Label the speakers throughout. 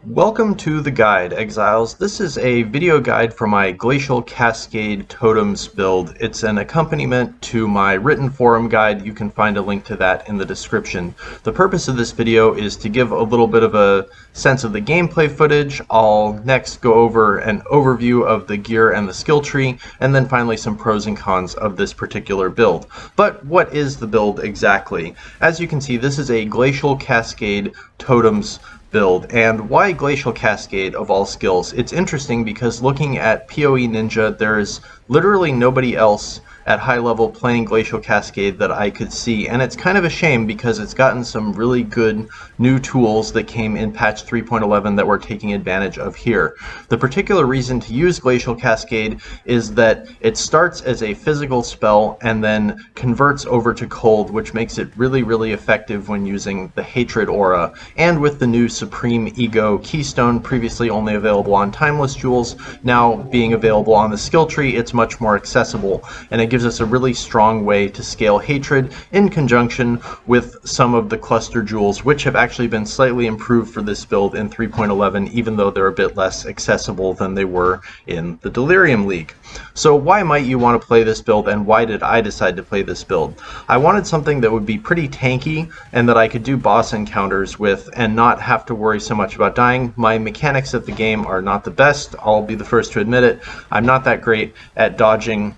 Speaker 1: Welcome to the guide, Exiles. This is a video guide for my Glacial Cascade Totems build. It's an accompaniment to my written forum guide. You can find a link to that in the description. The purpose of this video is to give a little bit of a sense of the gameplay footage. I'll next go over an overview of the gear and the skill tree, and then finally some pros and cons of this particular build. But what is the build exactly? As you can see, this is a Glacial Cascade Totems build. And why Glacial Cascade of all skills? It's interesting because looking at PoE Ninja, there is literally nobody else at high level playing Glacial Cascade that I could see, and it's kind of a shame because it's gotten some really good new tools that came in patch 3.11 that we're taking advantage of here. The particular reason to use Glacial Cascade is that it starts as a physical spell and then converts over to cold, which makes it really effective when using the Hatred aura. And with the new Supreme Ego Keystone, previously only available on Timeless Jewels, now being available on the skill tree, it's much more accessible, and it gives us a really strong way to scale Hatred in conjunction with some of the cluster jewels, which have actually been slightly improved for this build in 3.11, even though they're a bit less accessible than they were in the Delirium League. So why might you want to play this build, and why did I decide to play this build? I wanted something that would be pretty tanky and that I could do boss encounters with and not have to worry so much about dying. My mechanics at the game are not the best, I'll be the first to admit it. I'm not that great at dodging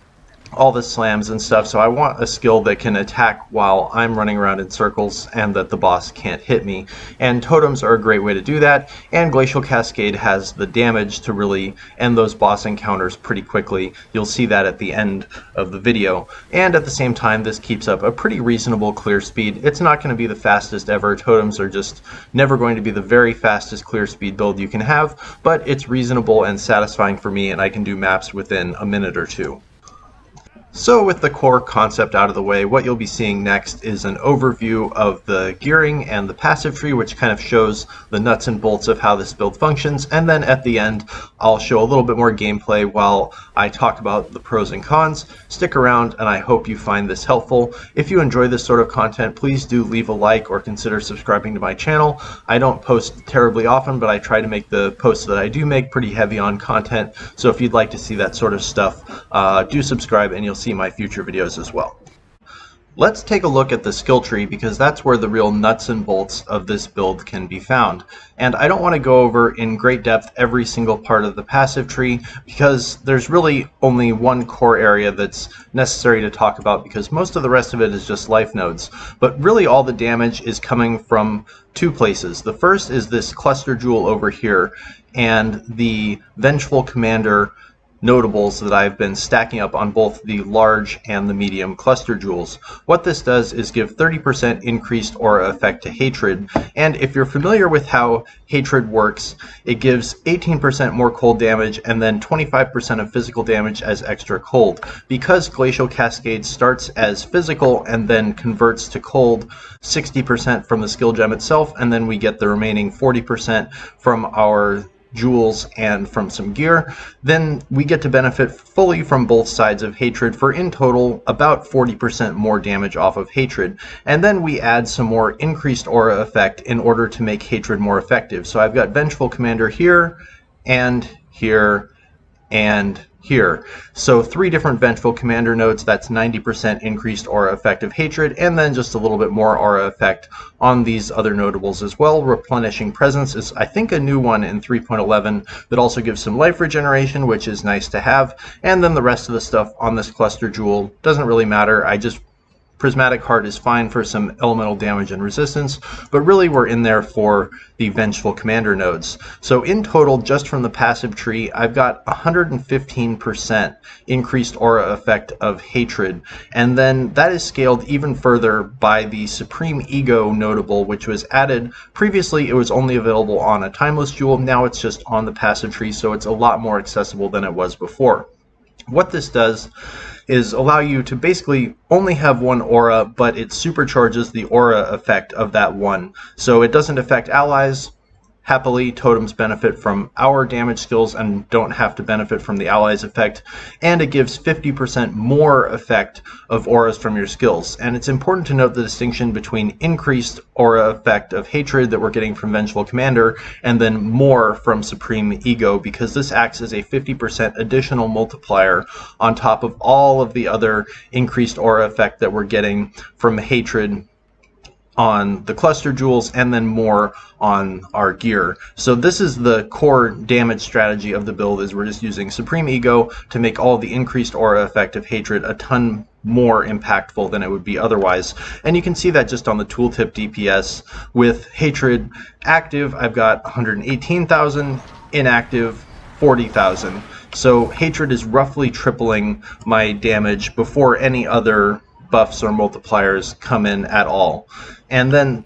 Speaker 1: all the slams and stuff, so I want a skill that can attack while I'm running around in circles and that the boss can't hit me. And totems are a great way to do that, and Glacial Cascade has the damage to really end those boss encounters pretty quickly. You'll see that at the end of the video. And at the same time, this keeps up a pretty reasonable clear speed. It's not going to be the fastest ever. Totems are just never going to be the very fastest clear speed build you can have, but it's reasonable and satisfying for me, and I can do maps within a minute or two. So with the core concept out of the way, what you'll be seeing next is an overview of the gearing and the passive tree, which kind of shows the nuts and bolts of how this build functions. And then at the end, I'll show a little bit more gameplay while I talk about the pros and cons. Stick around, and I hope you find this helpful. If you enjoy this sort of content, please do leave a like or consider subscribing to my channel. I don't post terribly often, but I try to make the posts that I do make pretty heavy on content. So if you'd like to see that sort of stuff, do subscribe and you'll see my future videos as well. Let's take a look at the skill tree because that's where the real nuts and bolts of this build can be found. And I don't want to go over in great depth every single part of the passive tree because there's really only one core area that's necessary to talk about because most of the rest of it is just life nodes. But really all the damage is coming from two places. The first is this cluster jewel over here and the Vengeful Commander notables that I've been stacking up on both the large and the medium cluster jewels. What this does is give 30% increased aura effect to Hatred, and if you're familiar with how Hatred works, it gives 18% more cold damage and then 25% of physical damage as extra cold. Because Glacial Cascade starts as physical and then converts to cold 60% from the skill gem itself, and then we get the remaining 40% from our jewels and from some gear, then we get to benefit fully from both sides of Hatred for in total about 40% more damage off of Hatred. And then we add some more increased aura effect in order to make Hatred more effective. So I've got Vengeful Commander here and here and here. So 3 different Vengeful Commander nodes, that's 90% increased aura effect of Hatred, and then just a little bit more aura effect on these other notables as well. Replenishing Presence is, I think, a new one in 3.11 that also gives some life regeneration, which is nice to have. And then the rest of the stuff on this cluster jewel doesn't really matter. Prismatic Heart is fine for some elemental damage and resistance, but really we're in there for the Vengeful Commander nodes. So in total, just from the passive tree, I've got 115% increased aura effect of Hatred, and then that is scaled even further by the Supreme Ego notable, which was added. Previously it was only available on a Timeless Jewel, now it's just on the passive tree, so it's a lot more accessible than it was before. What this does is allow you to basically only have one aura, but it supercharges the aura effect of that one. So it doesn't affect allies, Happily, totems benefit from our damage skills and don't have to benefit from the allies effect, and it gives 50% more effect of auras from your skills. And it's important to note the distinction between increased aura effect of hatred that we're getting from Vengeful Commander and then more from Supreme Ego, because this acts as a 50% additional multiplier on top of all of the other increased aura effect that we're getting from hatred on the cluster jewels and then more on our gear. So this is the core damage strategy of the build, is we're just using Supreme Ego to make all the increased aura effect of hatred a ton more impactful than it would be otherwise. And you can see that just on the tooltip DPS. With hatred active, I've got 118,000, inactive 40,000. So hatred is roughly tripling my damage before any other buffs or multipliers come in at all. And then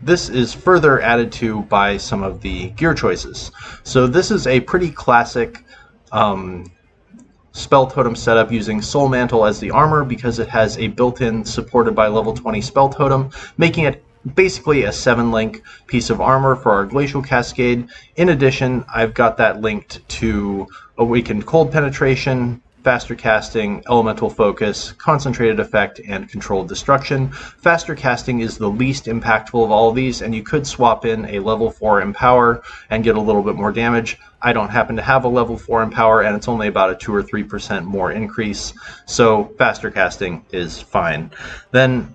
Speaker 1: this is further added to by some of the gear choices. So this is a pretty classic spell totem setup using Soul Mantle as the armor, because it has a built-in supported by level 20 spell totem, making it basically a 7-link piece of armor for our Glacial Cascade. In addition, I've got that linked to Awakened Cold Penetration, Faster Casting, Elemental Focus, Concentrated Effect, and Controlled Destruction. Faster Casting is the least impactful of all of these, and you could swap in a level 4 Empower and get a little bit more damage. I don't happen to have a level 4 Empower, and it's only about a 2 or 3% more increase, so Faster Casting is fine. Then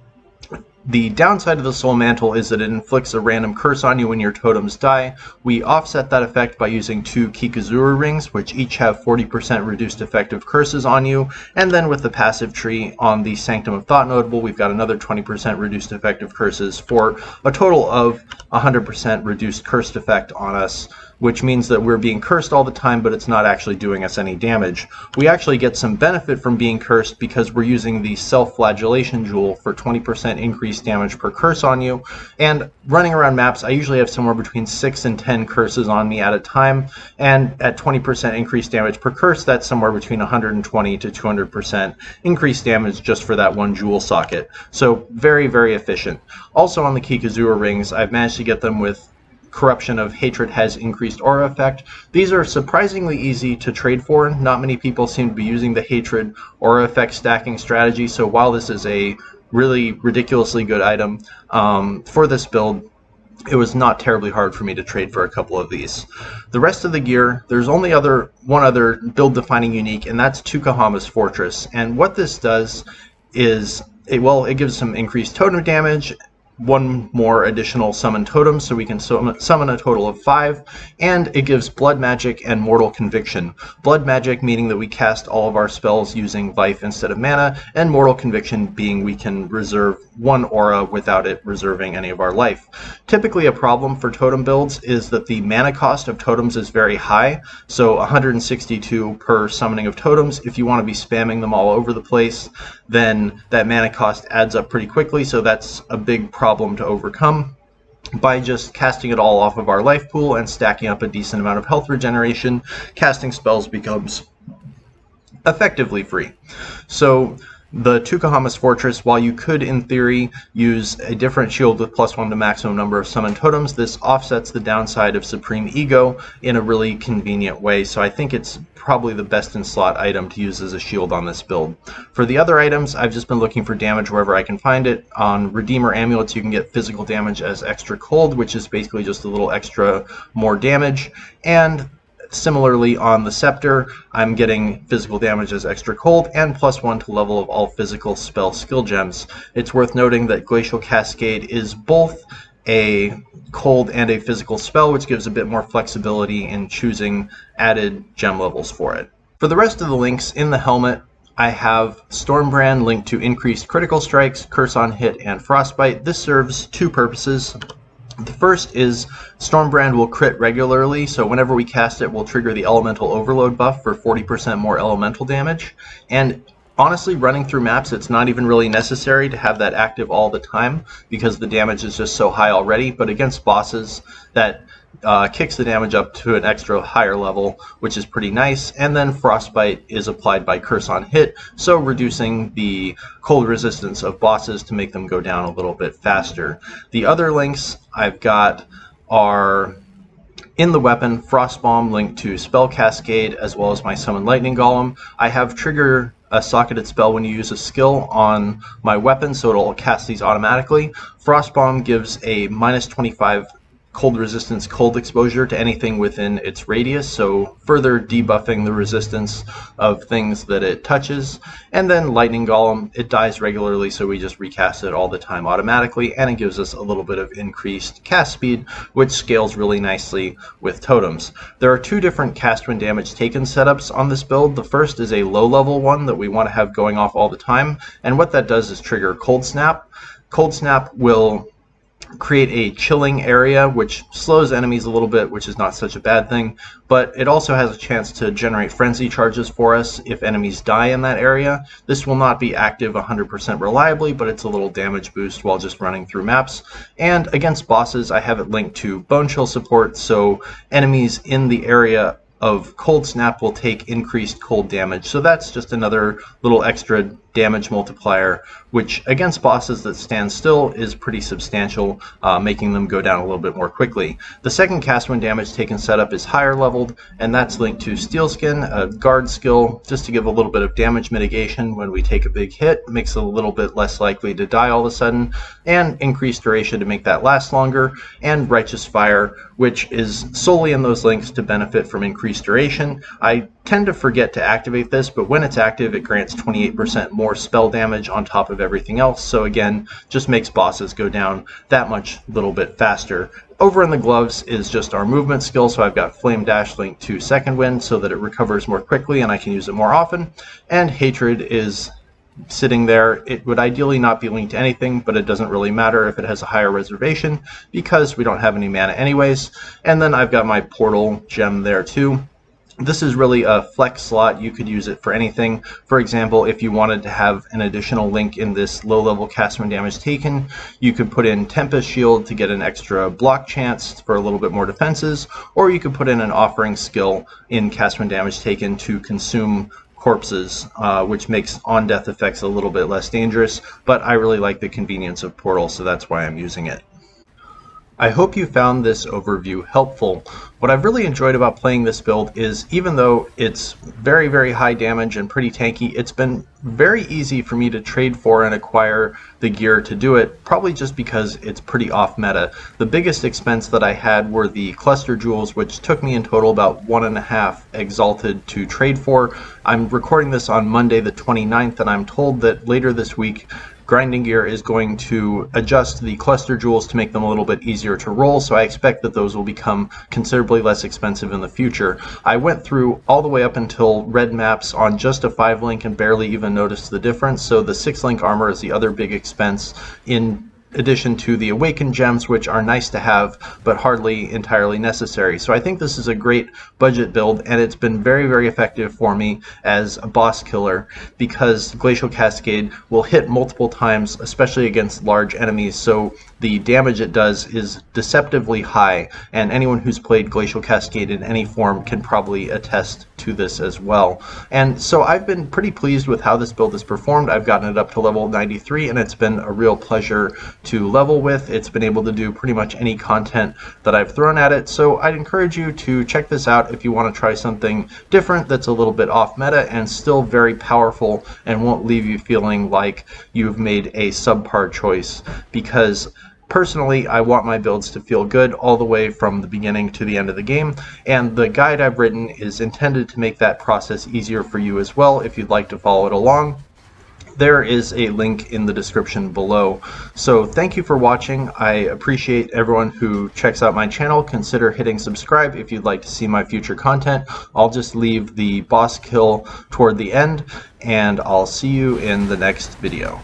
Speaker 1: the downside of the Soul Mantle is that it inflicts a random curse on you when your totems die. We offset that effect by using 2 Kikazura rings, which each have 40% reduced effective curses on you. And then with the passive tree on the Sanctum of Thought notable, we've got another 20% reduced effective curses for a total of 100% reduced cursed effect on us, which means that we're being cursed all the time, but it's not actually doing us any damage. We actually get some benefit from being cursed because we're using the Self-Flagellation Jewel for 20% increased damage per curse on you. And running around maps, I usually have somewhere between 6 and 10 curses on me at a time, and at 20% increased damage per curse, that's somewhere between 120 to 200% increased damage just for that one jewel socket. So very, very efficient. Also on the Kikazura rings, I've managed to get them with Corruption of Hatred has increased aura effect. These are surprisingly easy to trade for. Not many people seem to be using the Hatred aura effect stacking strategy, so while this is a really ridiculously good item for this build, it was not terribly hard for me to trade for a couple of these. The rest of the gear, there's only one other build-defining unique, and that's Tukahama's Fortress. And what this does is, it gives some increased totem damage, one more additional summon totem, so we can summon a total of 5, and it gives Blood Magic and Mortal Conviction. Blood Magic meaning that we cast all of our spells using life instead of mana, and Mortal Conviction being we can reserve 1 aura without it reserving any of our life. Typically a problem for totem builds is that the mana cost of totems is very high, so 162 per summoning of totems. If you want to be spamming them all over the place, then that mana cost adds up pretty quickly, so that's a big problem to overcome. By just casting it all off of our life pool and stacking up a decent amount of health regeneration, casting spells becomes effectively free. So the Tukahama's Fortress, while you could in theory use a different shield with +1 to maximum number of summoned totems, this offsets the downside of Supreme Ego in a really convenient way, so I think it's probably the best in slot item to use as a shield on this build. For the other items, I've just been looking for damage wherever I can find it. On Redeemer Amulets, you can get physical damage as extra cold, which is basically just a little extra more damage, and similarly on the Scepter, I'm getting physical damage as extra cold and +1 to level of all physical spell skill gems. It's worth noting that Glacial Cascade is both a cold and a physical spell, which gives a bit more flexibility in choosing added gem levels for it. For the rest of the links in the helmet, I have Stormbrand linked to increased critical strikes, curse on hit, and frostbite. This serves 2 purposes. The first is Stormbrand will crit regularly, so whenever we cast it, we'll trigger the Elemental Overload buff for 40% more elemental damage. And honestly, running through maps, it's not even really necessary to have that active all the time because the damage is just so high already, but against bosses, that kicks the damage up to an extra higher level, which is pretty nice. And then Frostbite is applied by Curse on Hit, so reducing the cold resistance of bosses to make them go down a little bit faster. The other links, I've got are in the weapon, Frost Bomb linked to Spell Cascade, as well as my Summon Lightning Golem. I have trigger a socketed spell when you use a skill on my weapon, so it'll cast these automatically. Frost Bomb gives a minus 25 cold resistance, cold exposure to anything within its radius, so further debuffing the resistance of things that it touches. And then Lightning Golem, it dies regularly, so we just recast it all the time automatically, and it gives us a little bit of increased cast speed, which scales really nicely with totems. There are two different cast when damage taken setups on this build. The first is a low level one that we want to have going off all the time, and what that does is trigger Cold Snap. Cold Snap will create a chilling area, which slows enemies a little bit, which is not such a bad thing, but it also has a chance to generate frenzy charges for us if enemies die in that area. This will not be active 100% reliably, but it's a little damage boost while just running through maps. And against bosses, I have it linked to Bone Chill support, so enemies in the area of Cold Snap will take increased cold damage. So that's just another little extra damage multiplier, which against bosses that stand still is pretty substantial, making them go down a little bit more quickly. The second cast when damage taken setup is higher leveled, and that's linked to Steel Skin, a guard skill, just to give a little bit of damage mitigation when we take a big hit, makes it a little bit less likely to die all of a sudden, and increased duration to make that last longer, and Righteous Fire, which is solely in those links to benefit from increased duration. I tend to forget to activate this, but when it's active, it grants 28% more spell damage on top of everything else, so again, just makes bosses go down that much little bit faster. Over in the gloves is just our movement skill, so I've got Flame Dash linked to Second Wind so that it recovers more quickly and I can use it more often, and Hatred is sitting there. It would ideally not be linked to anything, but it doesn't really matter if it has a higher reservation because we don't have any mana anyways. And then I've got my Portal gem there too. This is really a flex slot. You could use it for anything. For example, if you wanted to have an additional link in this low-level cast when damage taken, you could put in Tempest Shield to get an extra block chance for a little bit more defenses, or you could put in an Offering skill in cast when damage taken to consume corpses, which makes on-death effects a little bit less dangerous, but I really like the convenience of Portal, so that's why I'm using it. I hope you found this overview helpful. What I've really enjoyed about playing this build is, even though it's very, very high damage and pretty tanky, it's been very easy for me to trade for and acquire the gear to do it, probably just because it's pretty off meta. The biggest expense that I had were the cluster jewels, which took me in total about 1.5 exalted to trade for. I'm recording this on Monday the 29th, and I'm told that later this week Grinding Gear is going to adjust the cluster jewels to make them a little bit easier to roll, so I expect that those will become considerably less expensive in the future. I went through all the way up until red maps on just a 5-link and barely even noticed the difference, so the 6-link armor is the other big expense, in addition to the Awakened gems, which are nice to have but hardly entirely necessary. So I think this is a great budget build, and it's been very, very effective for me as a boss killer because Glacial Cascade will hit multiple times, especially against large enemies, so the damage it does is deceptively high, and anyone who's played Glacial Cascade in any form can probably attest to this as well. And so I've been pretty pleased with how this build has performed. I've gotten it up to level 93, and it's been a real pleasure to level with. It's been able to do pretty much any content that I've thrown at it, so I'd encourage you to check this out if you want to try something different that's a little bit off meta and still very powerful and won't leave you feeling like you've made a subpar choice, because personally, I want my builds to feel good all the way from the beginning to the end of the game, and the guide I've written is intended to make that process easier for you as well if you'd like to follow it along. There is a link in the description below. So thank you for watching. I appreciate everyone who checks out my channel. Consider hitting subscribe if you'd like to see my future content. I'll just leave the boss kill toward the end, and I'll see you in the next video.